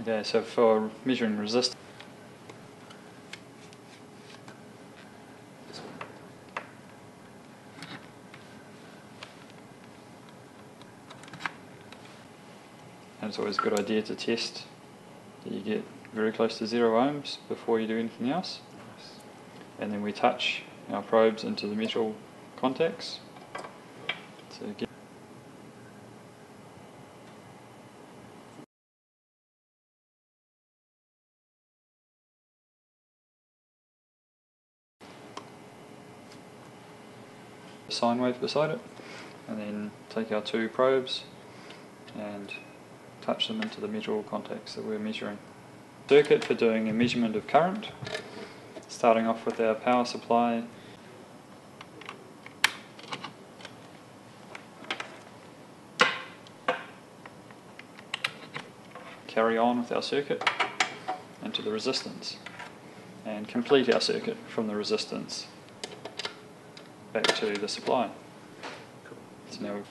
Okay, so for measuring resistance, and it's always a good idea to test that you get very close to 0 ohms before you do anything else. And then we touch our probes into the metal contacts to get a sine wave beside it, and then take our 2 probes and touch them into the metal contacts that we're measuring. Circuit for doing a measurement of current, starting off with our power supply. Carry on with our circuit into the resistance and complete our circuit from the resistance back to the supply. So now